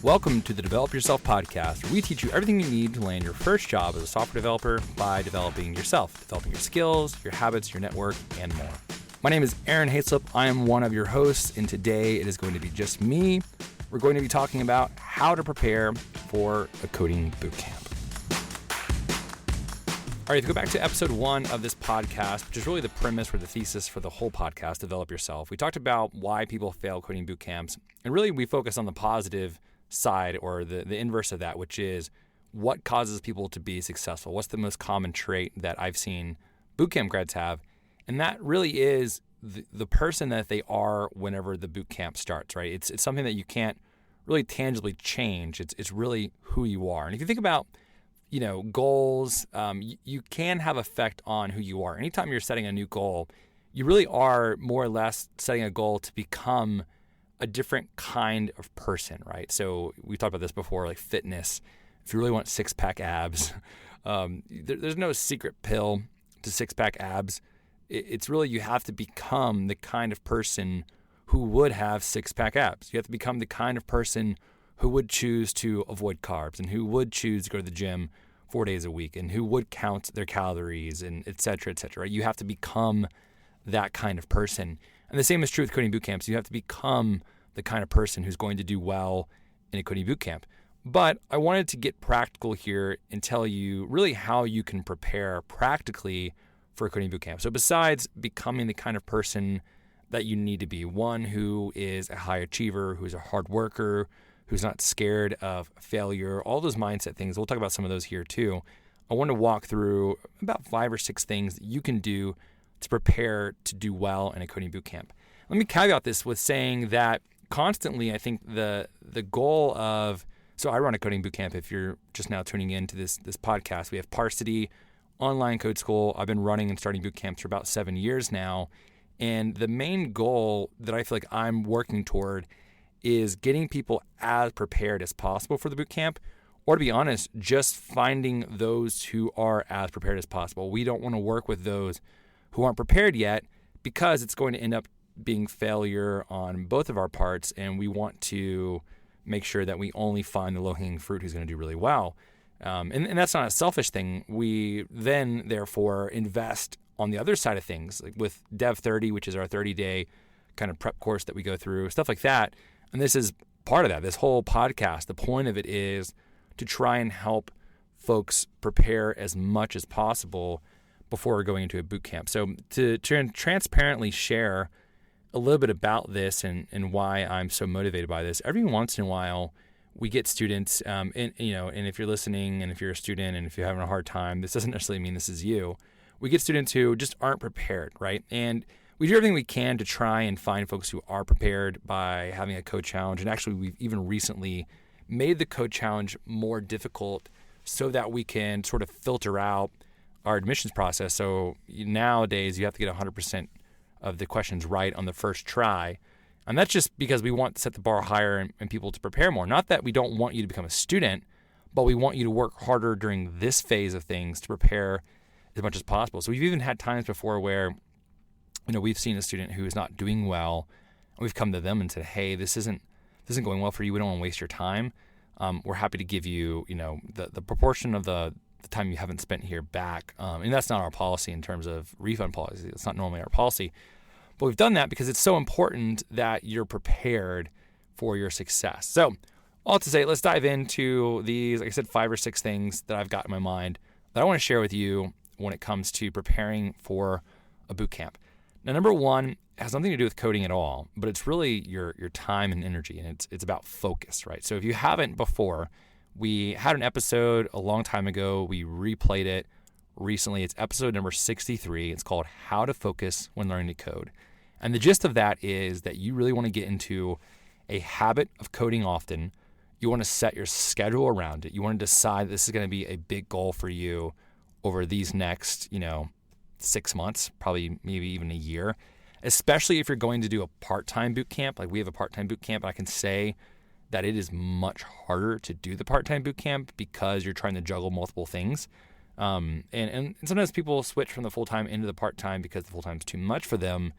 Welcome to the Develop Yourself podcast, where we teach you everything you need to land your first job as a software developer by developing yourself, developing your skills, your habits, your network, and more. My name is Aaron Hayslip. I am one of your hosts, and today it is going to be just me. We're going to be talking about how to prepare for a coding bootcamp. All right, if you go back to episode 1 of this podcast, which is really the premise or the thesis for the whole podcast, Develop Yourself, we talked about why people fail coding bootcamps, and really we focus on the positive side or the inverse of that, which is what causes people to be successful. What's the most common trait that I've seen bootcamp grads have? And that really is the person that they are whenever the bootcamp starts, right? It's something that you can't really tangibly change. It's really who you are. And if you think about, goals, you can have effect on who you are. Anytime you're setting a new goal, you really are more or less setting a goal to become a different kind of person, right? So we talked about this before, like fitness. If you really want six-pack abs, there's no secret pill to six-pack abs. It's really you have to become the kind of person who would have six-pack abs. You have to become the kind of person who would choose to avoid carbs and who would choose to go to the gym 4 days a week and who would count their calories and et cetera, right? You have to become that kind of person. And the same is true with coding bootcamps. You have to become the kind of person who's going to do well in a coding bootcamp. But I wanted to get practical here and tell you really how you can prepare practically for a coding bootcamp. So besides becoming the kind of person that you need to be, one who is a high achiever, who's a hard worker, who's not scared of failure, all those mindset things, we'll talk about some of those here too. I want to walk through about 5 or 6 things that you can do to prepare to do well in a coding bootcamp. Let me caveat this with saying that constantly, I think the goal of, so I run a coding bootcamp. If you're just now tuning into this podcast, we have Parsity Online Code School. I've been running and starting bootcamps for about 7 years now. And the main goal that I feel like I'm working toward is getting people as prepared as possible for the bootcamp, or to be honest, just finding those who are as prepared as possible. We don't want to work with those who aren't prepared yet because it's going to end up being failure on both of our parts, and we want to make sure that we only find the low-hanging fruit who's going to do really well. And that's not a selfish thing. We then, therefore, invest on the other side of things, like with Dev 30, which is our 30-day kind of prep course that we go through, stuff like that. And this is part of that. This whole podcast, the point of it is to try and help folks prepare as much as possible before going into a boot camp. So to transparently share a little bit about this and why I'm so motivated by this, every once in a while we get students, and if you're listening and if you're a student and if you're having a hard time, this doesn't necessarily mean this is you. We get students who just aren't prepared, right? And we do everything we can to try and find folks who are prepared by having a code challenge. And actually, we've even recently made the code challenge more difficult so that we can sort of filter out our admissions process. So nowadays, you have to get 100% of the questions right on the first try. And that's just because we want to set the bar higher and people to prepare more. Not that we don't want you to become a student, but we want you to work harder during this phase of things to prepare as much as possible. So we've even had times before where we've seen a student who is not doing well, and we've come to them and said, hey, this isn't going well for you. We don't want to waste your time. We're happy to give you, the proportion of the time you haven't spent here back. And that's not our policy in terms of refund policy. It's not normally our policy. But we've done that because it's so important that you're prepared for your success. So all to say, let's dive into these, like I said, 5 or 6 things that I've got in my mind that I want to share with you when it comes to preparing for a boot camp. Now, number 1 has nothing to do with coding at all, but it's really your time and energy, and it's about focus, right? So if you haven't before, we had an episode a long time ago. We replayed it recently. It's episode number 63. It's called How to Focus When Learning to Code. And the gist of that is that you really want to get into a habit of coding often. You want to set your schedule around it. You want to decide this is going to be a big goal for you over these next, 6 months, probably maybe even a year, especially if you're going to do a part-time boot camp. Like we have a part-time boot camp, I can say that it is much harder to do the part-time boot camp because you're trying to juggle multiple things. And sometimes people switch from the full-time into the part-time because the full-time is too much for them.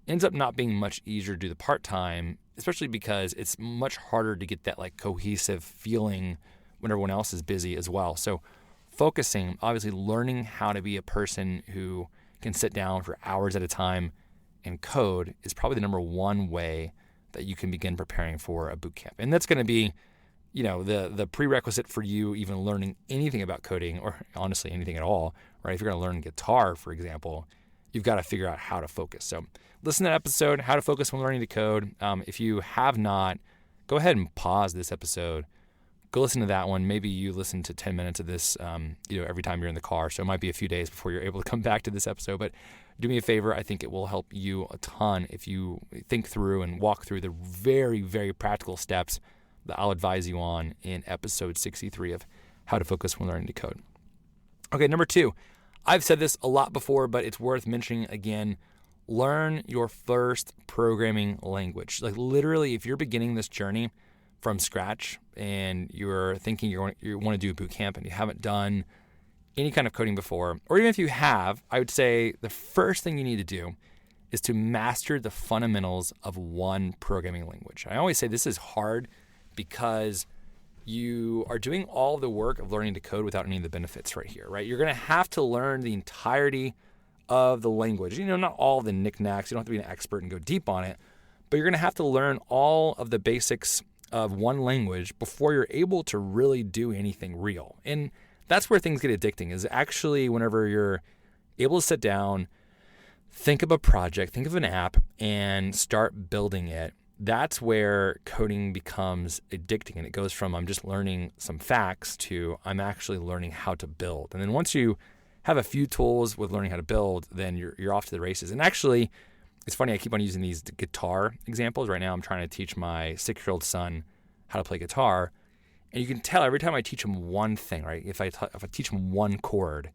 ends up not being much easier to do the part-time, especially because it's much harder to get that like cohesive feeling when everyone else is busy as well. So focusing, obviously learning how to be a person who can sit down for hours at a time and code is probably the number one way that you can begin preparing for a boot camp. And that's going to be, the prerequisite for you even learning anything about coding, or honestly anything at all, right? If you're going to learn guitar, for example, you've got to figure out how to focus. So listen to that episode, How to Focus When Learning to Code. If you have not, go ahead and pause this episode. Go listen to that one. Maybe you listen to 10 minutes of this, every time you're in the car. So it might be a few days before you're able to come back to this episode. But do me a favor. I think it will help you a ton if you think through and walk through the very, very practical steps that I'll advise you on in episode 63 of How to Focus When Learning to Code. Okay, number 2. I've said this a lot before, but it's worth mentioning again. Learn your first programming language. Like literally, if you're beginning this journey from scratch and you're thinking you want to do a boot camp and you haven't done any kind of coding before, or even if you have, I would say the first thing you need to do is to master the fundamentals of one programming language. I always say this is hard because you are doing all the work of learning to code without any of the benefits right here, right? You're going to have to learn the entirety of the language. Not all the knickknacks. You don't have to be an expert and go deep on it, but you're going to have to learn all of the basics of one language before you're able to really do anything real. And that's where things get addicting, is actually whenever you're able to sit down, think of a project, think of an app, and start building it. That's where coding becomes addicting, and it goes from I'm just learning some facts to I'm actually learning how to build. And then once you have a few tools with learning how to build, then you're off to the races. And actually, it's funny, I keep on using these guitar examples. Right now I'm trying to teach my 6-year-old son how to play guitar. And you can tell every time I teach him one thing, right? If I teach him one chord,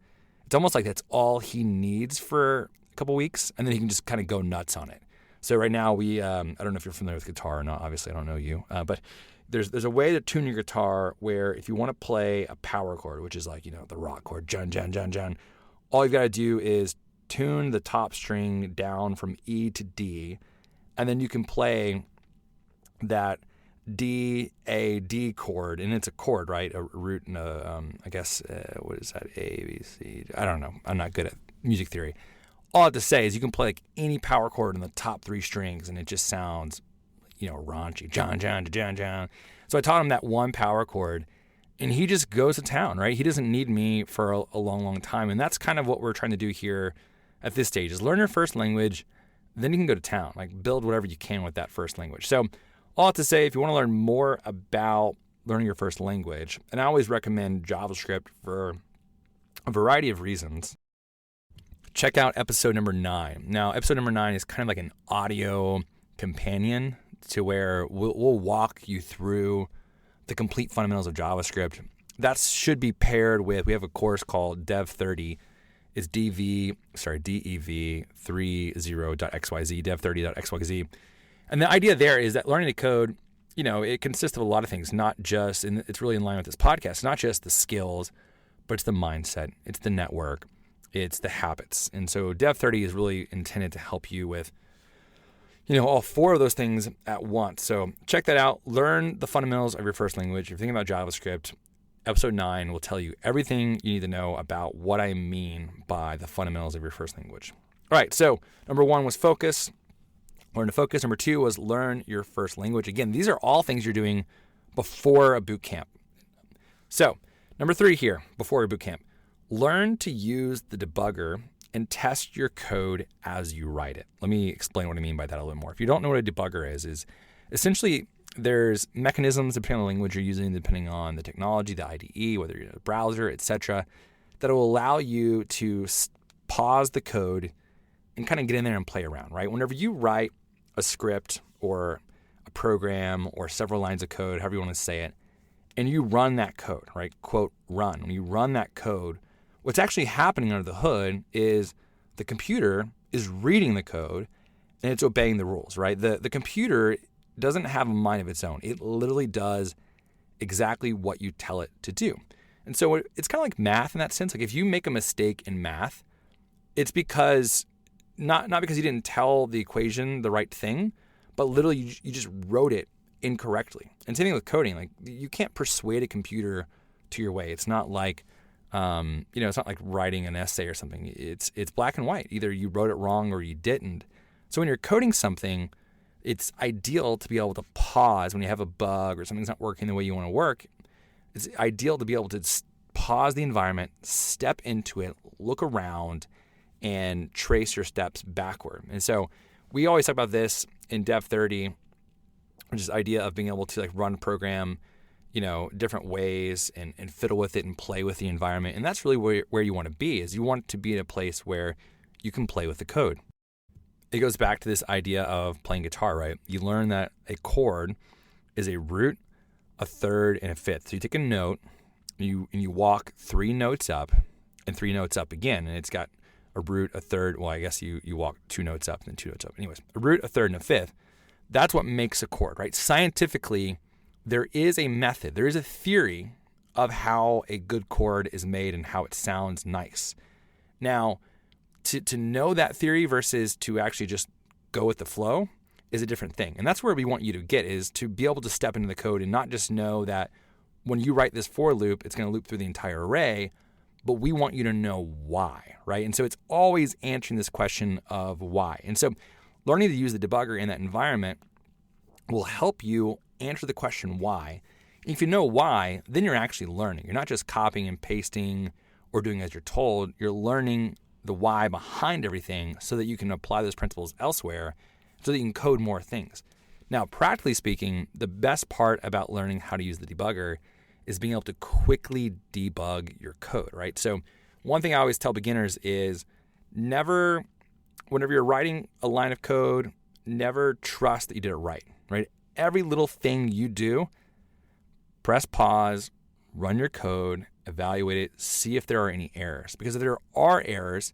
it's almost like that's all he needs for a couple weeks, and then he can just kind of go nuts on it. So right now I don't know if you're familiar with guitar or not. Obviously, I don't know you, but there's a way to tune your guitar where if you want to play a power chord, which is like the rock chord, Jun Jun Jun Jun, all you've got to do is tune the top string down from E to D, and then you can play that D, A, D chord, and it's a chord, right? A root and a, what is that? A, B, C. I don't know. I'm not good at music theory. All I have to say is you can play like any power chord in the top 3 strings, and it just sounds, raunchy. John, John, John, John. So I taught him that one power chord, and he just goes to town, right? He doesn't need me for a long, long time, and that's kind of what we're trying to do here at this stage, is learn your first language, then you can go to town, like build whatever you can with that first language. So all I have to say, if you want to learn more about learning your first language, and I always recommend JavaScript for a variety of reasons, check out episode number 9. Now, episode number 9 is kind of like an audio companion to where we'll walk you through the complete fundamentals of JavaScript. That should be paired with, we have a course called Dev 30. It's DEV30.xyz, dev30.xyz. And the idea there is that learning to code, it consists of a lot of things, not just, and it's really in line with this podcast, not just the skills, but it's the mindset, it's the network, it's the habits. And so Dev 30 is really intended to help you with, all 4 of those things at once. So check that out. Learn the fundamentals of your first language. If you're thinking about JavaScript, episode 9 will tell you everything you need to know about what I mean by the fundamentals of your first language. All right, so number 1 was focus. Learn to focus. Number 2 was learn your first language. Again, these are all things you're doing before a boot camp. So number 3 here, before a boot camp, learn to use the debugger and test your code as you write it. Let me explain what I mean by that a little more. If you don't know what a debugger is essentially there's mechanisms depending on the language you're using, depending on the technology, the IDE, whether you're in a browser, etc., that will allow you to pause the code and kind of get in there and play around, right? Whenever you write a script or a program or several lines of code, however you want to say it, and you run that code, right? Quote, run. When you run that code, what's actually happening under the hood is the computer is reading the code and it's obeying the rules, right? The computer doesn't have a mind of its own. It literally does exactly what you tell it to do. And so it's kind of like math in that sense. Like if you make a mistake in math, it's because not because you didn't tell the equation the right thing, but literally you just wrote it incorrectly. And same thing with coding. Like, you can't persuade a computer to your way. It's not like, it's not like writing an essay or something. It's black and white. Either you wrote it wrong or you didn't. So when you're coding something, it's ideal to be able to pause when you have a bug or something's not working the way you want to work. It's ideal to be able to pause the environment, step into it, look around, and trace your steps backward. And so we always talk about this in Dev 30, which is the idea of being able to like run a program, different ways and fiddle with it and play with the environment. And that's really where you want to be, is you want to be in a place where you can play with the code. It goes back to this idea of playing guitar, right? You learn that a chord is a root, a third, and a fifth. So you take a note, and you walk 3 notes up and 3 notes up again, and it's got a root, a third. Well, I guess you walk 2 notes up and then 2 notes up. Anyways, a root, a third, and a fifth. That's what makes a chord, right? Scientifically, there is a method, there is a theory of how a good chord is made and how it sounds nice. Now, to know that theory versus to actually just go with the flow is a different thing. And that's where we want you to get, is to be able to step into the code and not just know that when you write this for loop, it's going to loop through the entire array, but we want you to know why, right? And so it's always answering this question of why. And so learning to use the debugger in that environment will help you answer the question why. And if you know why, then you're actually learning. You're not just copying and pasting or doing as you're told. You're learning the why behind everything so that you can apply those principles elsewhere so that you can code more things. Now, practically speaking, the best part about learning how to use the debugger is being able to quickly debug your code, right? So one thing I always tell beginners is whenever you're writing a line of code, never trust that you did it right? Every little thing you do, press pause, run your code, evaluate it, see if there are any errors. Because if there are errors,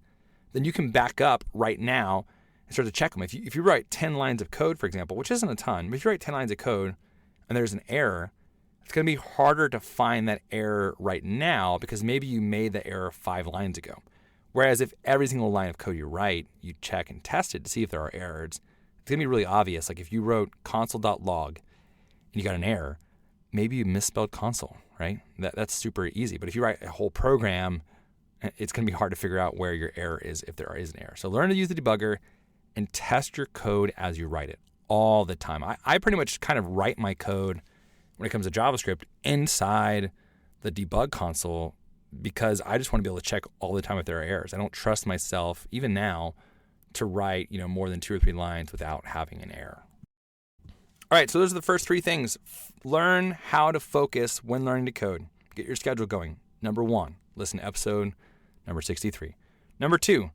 then you can back up right now and start to check them. If you write 10 lines of code, for example, which isn't a ton, but if you write 10 lines of code and there's an error, it's going to be harder to find that error right now because maybe you made the error 5 lines ago. Whereas if every single line of code you write, you check and test it to see if there are errors, it's going to be really obvious. Like if you wrote console.log and you got an error, maybe you misspelled console, right? That's super easy. But if you write a whole program, it's going to be hard to figure out where your error is if there is an error. So learn to use the debugger and test your code as you write it all the time. I pretty much kind of write my code when it comes to JavaScript inside the debug console because I just want to be able to check all the time if there are errors. I don't trust myself, even now, to write more than 2 or 3 lines without having an error. All right, so those are the first 3 things. Learn how to focus when learning to code. Get your schedule going. Number 1, listen to episode number 63. Number 2,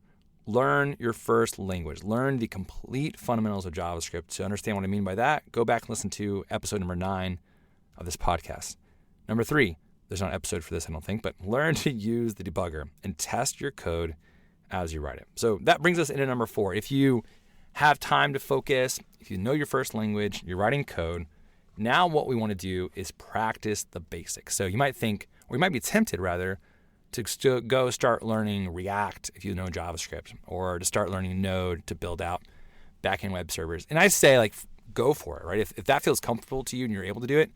learn your first language. Learn the complete fundamentals of JavaScript. To understand what I mean by that, go back and listen to episode number 9 of this podcast. Number 3, there's not an episode for this, I don't think, but learn to use the debugger and test your code as you write it. So that brings us into number 4. If you have time to focus, if you know your first language, you're writing code, now what we want to do is practice the basics. So you might think, or you might be tempted rather, to go start learning React if you know JavaScript, or to start learning Node to build out backend web servers. And I say go for it, right? If that feels comfortable to you and you're able to do it,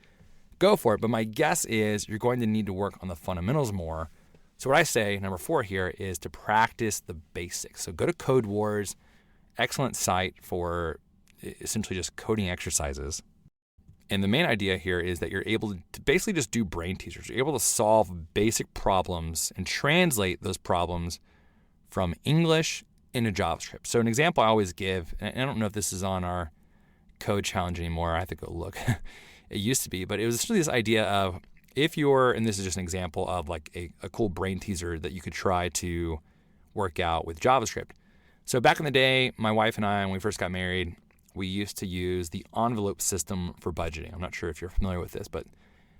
go for it. But my guess is you're going to need to work on the fundamentals more. So what I say, number 4 here, is to practice the basics. So go to Code Wars, excellent site for essentially just coding exercises. And the main idea here is that you're able to basically just do brain teasers. You're able to solve basic problems and translate those problems from English into JavaScript. So an example I always give, and I don't know if this is on our code challenge anymore. I have to go look. It used to be, but it was really this idea of if you're, and this is just an example of a cool brain teaser that you could try to work out with JavaScript. So back in the day, my wife and I, when we first got married, we used to use the envelope system for budgeting. I'm not sure if you're familiar with this, but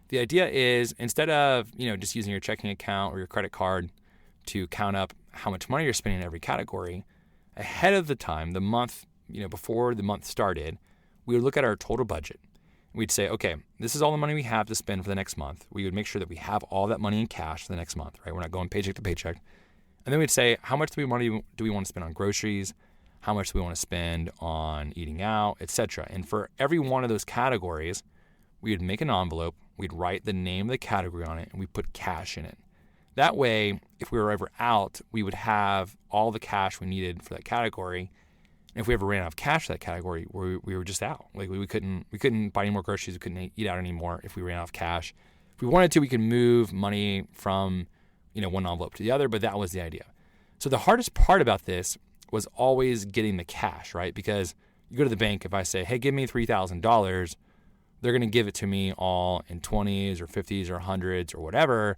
the idea is instead of, just using your checking account or your credit card to count up how much money you're spending in every category, ahead of the time, the month, before the month started, we would look at our total budget. We'd say, okay, this is all the money we have to spend for the next month. We would make sure that we have all that money in cash for the next month, right? We're not going paycheck to paycheck. And then we'd say, how much money do we want to spend on groceries? how much do we want to spend on eating out, etc. And for every one of those categories, we would make an envelope, we'd write the name of the category on it, and we put cash in it. That way, if we were ever out, we would have all the cash we needed for that category. And if we ever ran out of cash for that category, we were just out. Like we couldn't buy any more groceries, we couldn't eat out anymore if we ran out of cash. If we wanted to, we could move money from, one envelope to the other, but that was the idea. So the hardest part about this was always getting the cash, right? Because you go to the bank, if I say, hey, give me $3,000, they're going to give it to me all in 20s or 50s or 100s or whatever.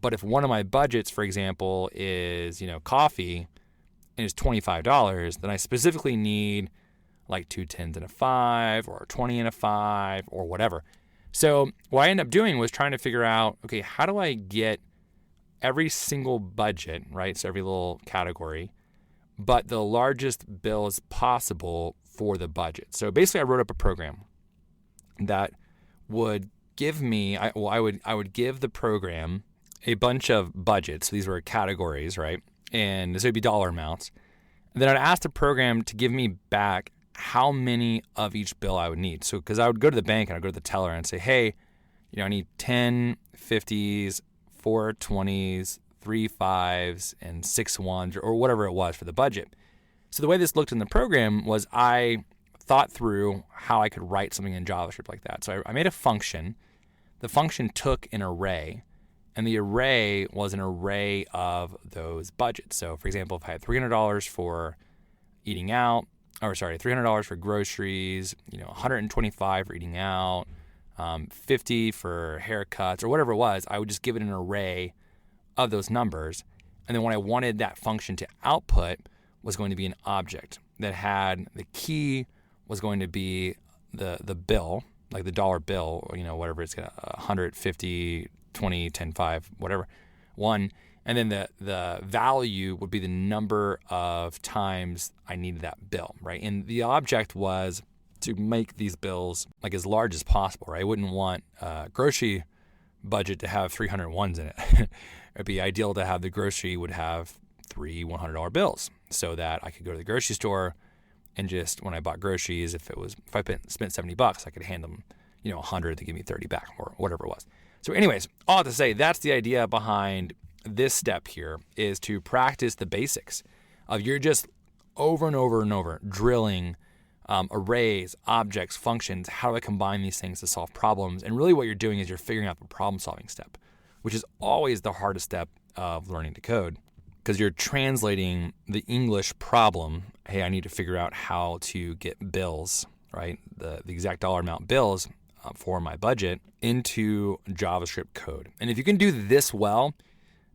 But if one of my budgets, for example, is, coffee and it's $25, then I specifically need like 2 10s and a 5 or a 20 and a 5 or whatever. So what I ended up doing was trying to figure out, okay, how do I get every single budget, right? So every little category, but the largest bills possible for the budget. So basically I wrote up a program that would give me, I would give the program a bunch of budgets. So these were categories, right? And this would be dollar amounts. And then I'd ask the program to give me back how many of each bill I would need. So because I would go to the bank and I'd go to the teller and say, hey, I need 10 50s, 4 20s, 3 5s, and 6 1s, or whatever it was for the budget. So the way this looked in the program was I thought through how I could write something in JavaScript like that. So I made a function. The function took an array, and the array was an array of those budgets. So for example, if I had $300 for eating out, $300 for groceries, $125 for eating out, $50 for haircuts, or whatever it was, I would just give it an array of those numbers. And then what I wanted that function to output was going to be an object that had the key was going to be the bill, like the dollar bill, whatever it's going to 100, 50, 20, 10, 5, whatever, one. And then the value would be the number of times I needed that bill, right? And the object was to make these bills like as large as possible, right? I wouldn't want a grocery budget to have 300 ones in it. It'd be ideal to have the grocery would have 3 $100 bills so that I could go to the grocery store and just when I bought groceries, if I spent $70, I could hand them, 100 to give me 30 back or whatever it was. So anyways, all I have to say, that's the idea behind this step here is to practice the basics of you're just over and over and over drilling arrays, objects, functions. How do I combine these things to solve problems? And really what you're doing is you're figuring out the problem solving step, which is always the hardest step of learning to code because you're translating the English problem. Hey, I need to figure out how to get bills, right? The exact dollar amount bills for my budget into JavaScript code. And if you can do this well,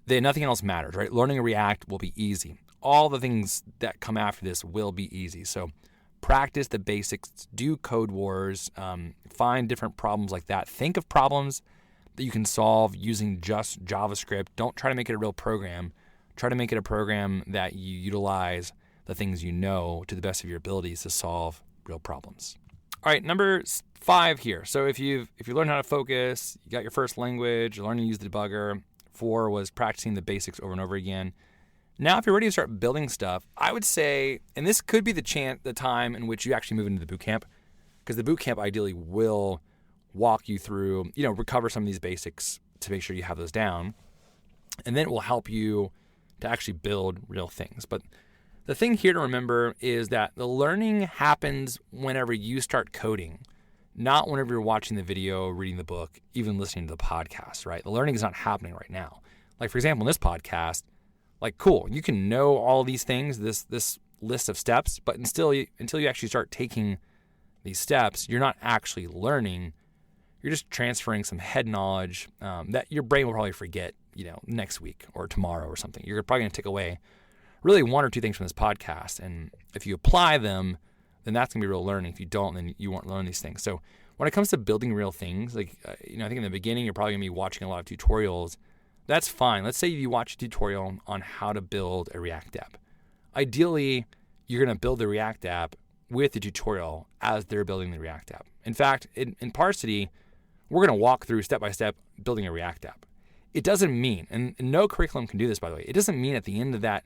then nothing else matters, right? Learning React will be easy. All the things that come after this will be easy. So practice the basics, do code wars, find different problems like that. Think of problems that you can solve using just JavaScript. Don't try to make it a real program. Try to make it a program that you utilize the things you know to the best of your abilities to solve real problems. All right, number 5 here. So if you learn how to focus, you got your first language, you're learning to use the debugger. 4 was practicing the basics over and over again. Now, if you're ready to start building stuff, I would say, and this could be the time in which you actually move into the bootcamp, because the bootcamp ideally will walk you through, recover some of these basics to make sure you have those down, and then it will help you to actually build real things. But the thing here to remember is that the learning happens whenever you start coding, not whenever you're watching the video, reading the book, even listening to the podcast, right? The learning is not happening right now. Like, for example, in this podcast, cool, you can know all these things, this list of steps, but until you actually start taking these steps, you're not actually learning. You're just transferring some head knowledge that your brain will probably forget, next week or tomorrow or something. You're probably going to take away really 1 or 2 things from this podcast. And if you apply them, then that's going to be real learning. If you don't, then you won't learn these things. So when it comes to building real things, I think in the beginning, you're probably going to be watching a lot of tutorials. That's fine. Let's say you watch a tutorial on how to build a React app. Ideally, you're going to build the React app with the tutorial as they're building the React app. In fact, in Parsity, we're going to walk through step-by-step building a React app. It doesn't mean, and no curriculum can do this, by the way, it doesn't mean at the end of that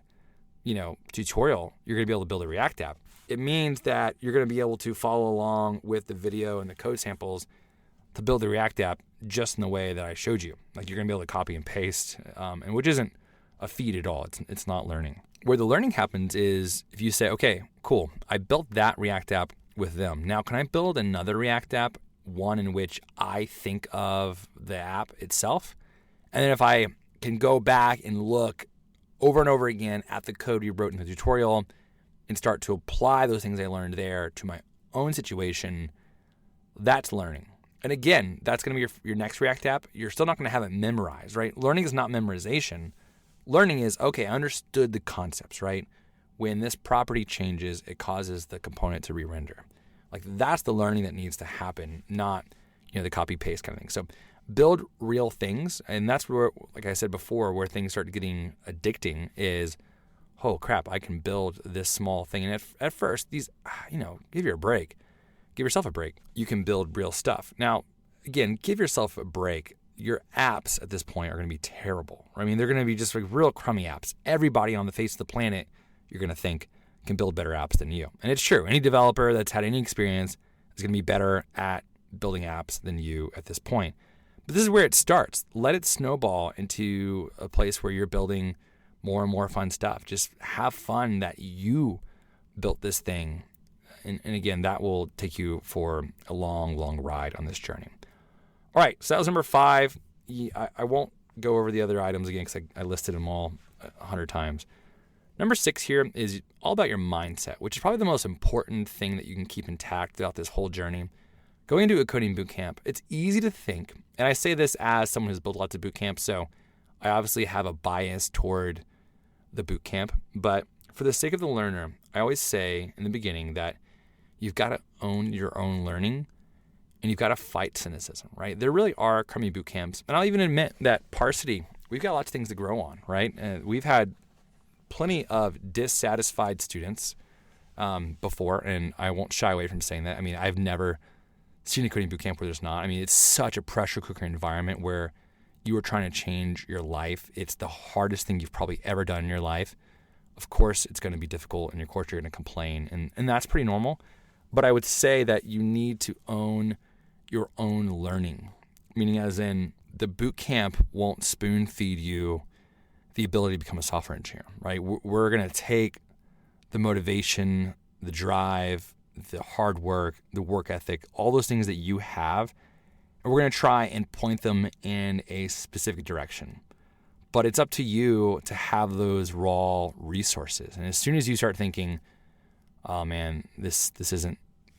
tutorial, you're going to be able to build a React app. It means that you're going to be able to follow along with the video and the code samples to build the React app just in the way that I showed you. Like you're going to be able to copy and paste, and which isn't a feat at all. It's not learning. Where the learning happens is if you say, okay, cool, I built that React app with them. Now, can I build another React app, one in which I think of the app itself? And then if I can go back and look over and over again at the code we wrote in the tutorial and start to apply those things I learned there to my own situation, that's learning. And again, that's going to be your next React app. You're still not going to have it memorized, right? Learning is not memorization. Learning is, okay, I understood the concepts, right? When this property changes, it causes the component to re-render. Like that's the learning that needs to happen, not, the copy paste kind of thing. So build real things. And that's where, like I said before, where things start getting addicting is, oh crap, I can build this small thing. And at first, these, give you a break. Give yourself a break. You can build real stuff. Now, again, give yourself a break. Your apps at this point are going to be terrible. I mean, they're going to be just like real crummy apps. Everybody on the face of the planet, you're going to think, can build better apps than you. And it's true. Any developer that's had any experience is going to be better at building apps than you at this point. But this is where it starts. Let it snowball into a place where you're building more and more fun stuff. Just have fun that you built this thing. And again, that will take you for a long, long ride on this journey. All right, so that was number 5. I won't go over the other items again because I listed them all 100 times. Number 6 here is all about your mindset, which is probably the most important thing that you can keep intact throughout this whole journey. Going into a coding bootcamp, it's easy to think, and I say this as someone who's built lots of bootcamps, so I obviously have a bias toward the bootcamp, but for the sake of the learner, I always say in the beginning that you've got to own your own learning and you've got to fight cynicism, right? There really are crummy boot camps. And I'll even admit that Parsity, we've got lots of things to grow on, right? And we've had plenty of dissatisfied students before, and I won't shy away from saying that. I mean, I've never seen a coding boot camp where there's not. I mean, it's such a pressure cooker environment where you are trying to change your life. It's the hardest thing you've probably ever done in your life. Of course, it's going to be difficult, and of course, you're going to complain, and that's pretty normal. But I would say that you need to own your own learning, meaning as in the boot camp won't spoon feed you the ability to become a software engineer, right? We're going to take the motivation, the drive, the hard work, the work ethic, all those things that you have, and we're going to try and point them in a specific direction. But it's up to you to have those raw resources. And as soon as you start thinking, oh man, this isn't,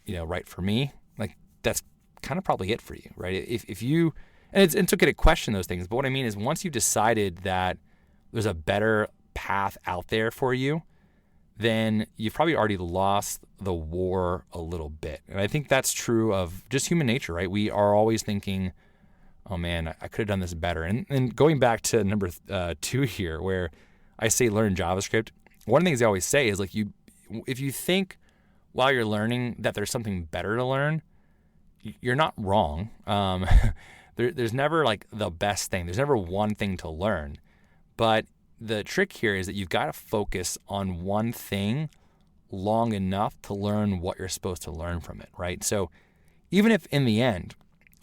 right for me, like that's kind of probably it for you, right? If you, and it's okay to question those things, but what I mean is once you've decided that there's a better path out there for you, then you've probably already lost the war a little bit. And I think that's true of just human nature, right? We are always thinking, oh man, I could have done this better. And going back to number 2 here, where I say learn JavaScript, one of the things I always say is like if you think while you're learning that there's something better to learn, you're not wrong. There's never like the best thing. There's never one thing to learn. But the trick here is that you've got to focus on one thing long enough to learn what you're supposed to learn from it, right? So even if in the end,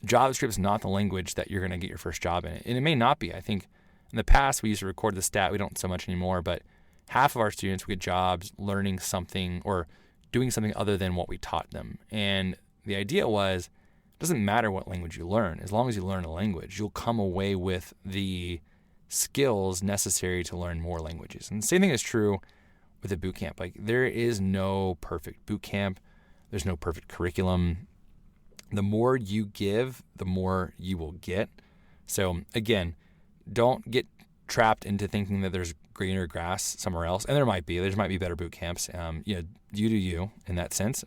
JavaScript is not the language that you're going to get your first job in, and it may not be. I think in the past we used to record the stat. We don't so much anymore, but half of our students would get jobs learning something or doing something other than what we taught them. And the idea was, it doesn't matter what language you learn. As long as you learn a language, you'll come away with the skills necessary to learn more languages. And the same thing is true with a boot camp. Like there is no perfect boot camp. There's no perfect curriculum. The more you give, the more you will get. So again, don't get trapped into thinking that there's greener grass somewhere else. And there might be better boot camps. You do you in that sense.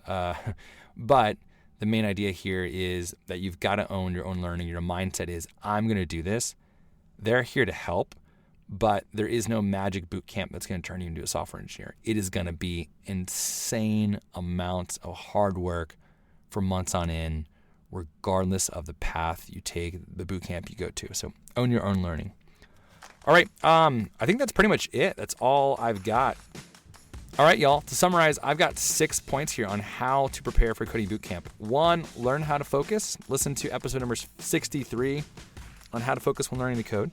But the main idea here is that you've got to own your own learning. Your mindset is, I'm going to do this. They're here to help, but there is no magic boot camp that's going to turn you into a software engineer. It is going to be insane amounts of hard work for months on end, regardless of the path you take, the boot camp you go to. So own your own learning. All right, I think that's pretty much it. That's all I've got. All right, y'all, to summarize, I've got 6 points here on how to prepare for Coding Bootcamp. 1, learn how to focus. Listen to episode number 63 on how to focus when learning to code.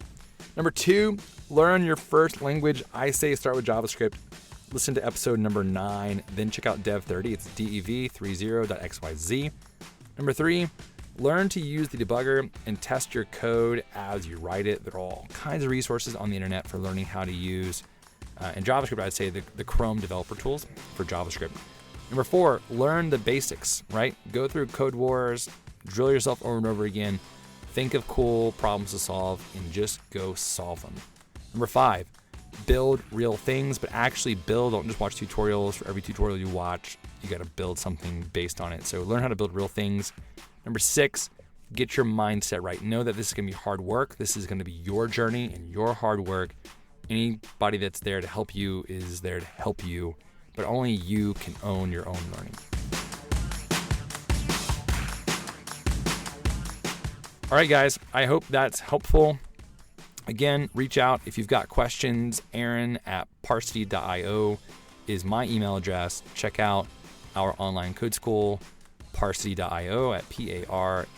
Number 2, learn your first language. I say start with JavaScript. Listen to episode number 9, then check out Dev30. It's dev30.xyz. Number 3, learn to use the debugger and test your code as you write it. There are all kinds of resources on the internet for learning how to use, in JavaScript, I'd say the Chrome developer tools for JavaScript. Number 4, learn the basics, right? Go through Code Wars, drill yourself over and over again, think of cool problems to solve, and just go solve them. Number 5, build real things, but actually build. Don't just watch tutorials. For every tutorial you watch, you got to build something based on it. So learn how to build real things. Number 6, get your mindset right. Know that this is going to be hard work. This is going to be your journey and your hard work. Anybody that's there to help you is there to help you, but only you can own your own learning. All right, guys, I hope that's helpful. Again, reach out if you've got questions. Aaron@parsity.io is my email address. Check out our online code school, parsity.io at parsity.io.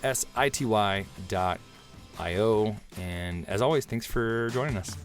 And as always, thanks for joining us.